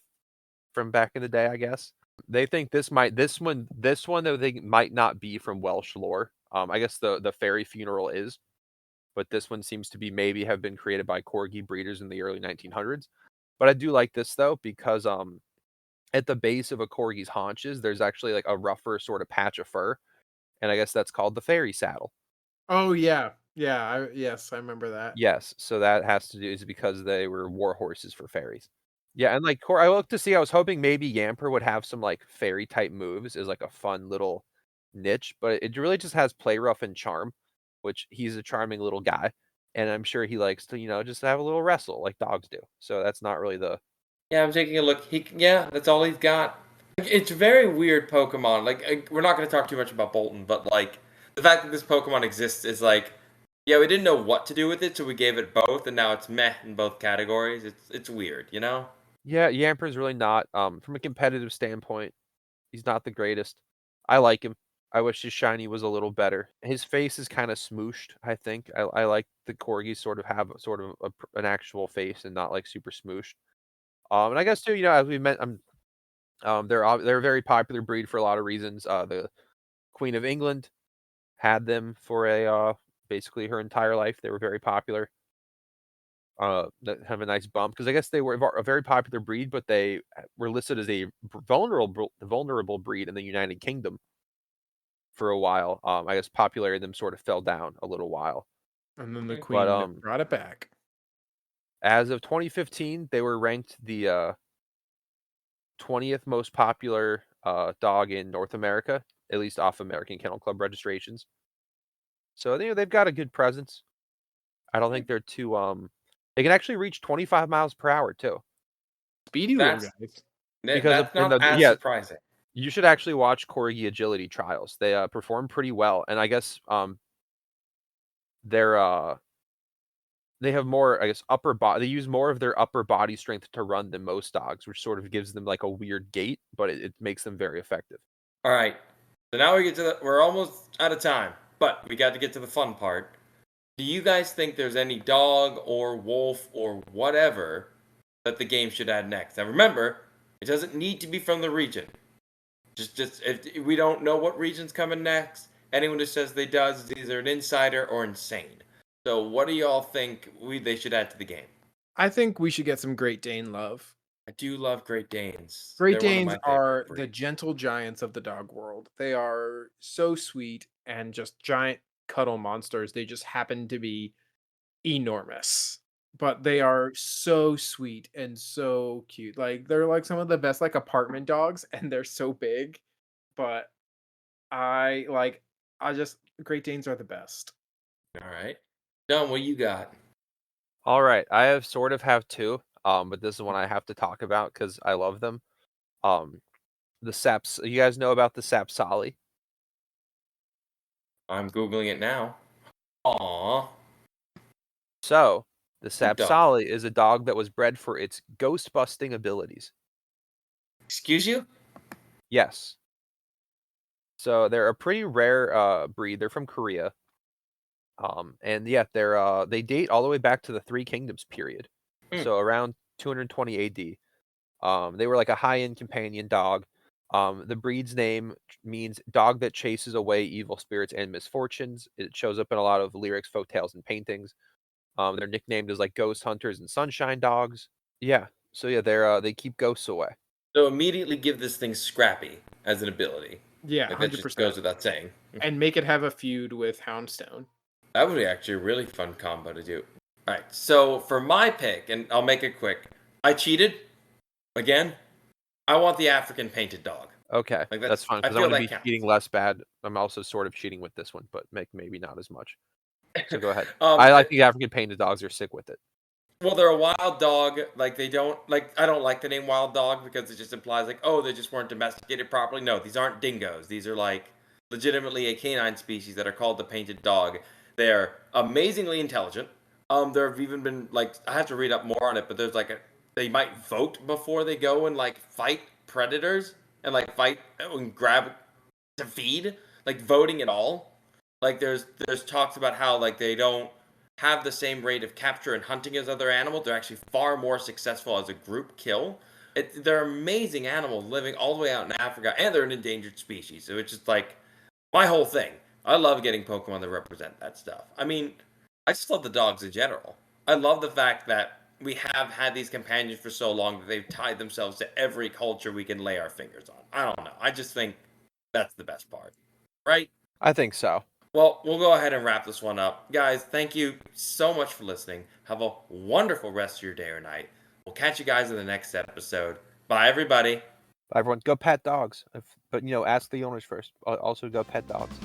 from back in the day, I guess. They think this one they think might not be from Welsh lore. I guess the fairy funeral is, but this one seems to be maybe have been created by corgi breeders in the early 1900s. But I do like this though because at the base of a corgi's haunches, there's actually like a rougher sort of patch of fur, and I guess that's called the fairy saddle. Oh yeah. Yeah, yes, I remember that. Yes, so that has to do is because they were war horses for fairies. Yeah, and like I looked to see, I was hoping maybe Yamper would have some like fairy type moves as like a fun little niche, but it really just has play rough and charm, which he's a charming little guy, and I'm sure he likes to just have a little wrestle like dogs do. So that's not really the Yeah, I'm taking a look. Yeah, that's all he's got. Like, it's a very weird Pokemon. Like, we're not going to talk too much about Bolton, but like the fact that this Pokemon exists is like, yeah, we didn't know what to do with it, so we gave it both, and now it's meh in both categories. It's weird, you know? yeah. Yamper's really not from a competitive standpoint. He's not the greatest. I like him. I wish his shiny was a little better. His face is kind of smooshed, I think. I like the corgis sort of have sort of an actual face and not like super smooshed. And I guess too, as we met, they're a very popular breed for a lot of reasons. The Queen of England had them for a basically her entire life. They were very popular. That have a nice bump because I guess they were a very popular breed, but they were listed as a vulnerable breed in the United Kingdom for a while. I guess popularity of them sort of fell down a little while. And then the But, queen brought it back. As of 2015, they were ranked the 20th most popular dog in North America, at least off American Kennel Club registrations. So they've got a good presence. I don't think they're too. They can actually reach 25 miles per hour too. Speedy little That's guys. Because that's not as yeah, surprising. you should actually watch Corgi agility trials. They perform pretty well, and I guess they're they have more, I guess, upper body. They use more of their upper body strength to run than most dogs, which sort of gives them like a weird gait, but it makes them very effective. All right. So now we get to we're almost out of time, but we got to get to the fun part. Do you guys think there's any dog or wolf or whatever that the game should add next? Now remember, it doesn't need to be from the region. Just if we don't know what region's coming next, anyone who says they does is either an insider or insane. So what do y'all think they should add to the game? I think we should get some Great Dane love. I do love Great Danes. Great They're one of Danes my favorite are the breeds. gentle giants of the dog world. They are so sweet and just giant cuddle monsters. They just happen to be enormous, but they are so sweet and so cute. Like they're like some of the best like apartment dogs, and they're so big. But I like I just Great Danes are the best. All right. Don, what you got? All right, I have two, but this is one I have to talk about because I love them. The Saps. You guys know about the Sapsali? I'm Googling it now. Aww. So the Cute dog. Sapsali is a dog that was bred for its ghost busting abilities. Excuse you? Yes. So they're a pretty rare breed. They're from Korea. And yeah, they date all the way back to the Three Kingdoms period. So around 220 AD. They were like a high-end companion dog. The breed's name means dog that chases away evil spirits and misfortunes. It shows up in a lot of lyrics, folktales, and paintings. They're nicknamed as like ghost hunters and sunshine dogs. Yeah. So yeah, they keep ghosts away. So immediately give this thing Scrappy as an ability. Yeah, Like that just goes 100%. without saying. And make it have a feud with Houndstone. That would be actually a really fun combo to do. Alright, so for my pick, and I'll make it quick, I cheated. Again, I want the African painted dog. Okay, Like that's fine I because I'm feel going to that be counts. cheating less bad. I'm also sort of cheating with this one, but maybe not as much. So go ahead. I I think African painted dogs are sick with it. Well, they're a wild dog. Like they don't like. I don't like the name wild dog because it just implies like, oh, they just weren't domesticated properly. No, these aren't dingoes. These are like legitimately a canine species that are called the painted dog. They're amazingly intelligent. There have even been like I have to read up more on it, but there's like they might vote before they go and like fight predators and like fight and grab to feed. Like voting at all. Like there's talks about how like they don't have the same rate of capture and hunting as other animals. They're actually far more successful as a group kill. They're amazing animals living all the way out in Africa, and they're an endangered species. So it's just like my whole thing. I love getting Pokemon that represent that stuff. I mean, I just love the dogs in general. I love the fact that we have had these companions for so long that they've tied themselves to every culture we can lay our fingers on. I don't know. I just think that's the best part. Right? I think so. Well, we'll go ahead and wrap this one up. Guys, thank you so much for listening. Have a wonderful rest of your day or night. We'll catch you guys in the next episode. Bye, everybody. Everyone, go pet dogs. But ask the owners first. Also, go pet dogs.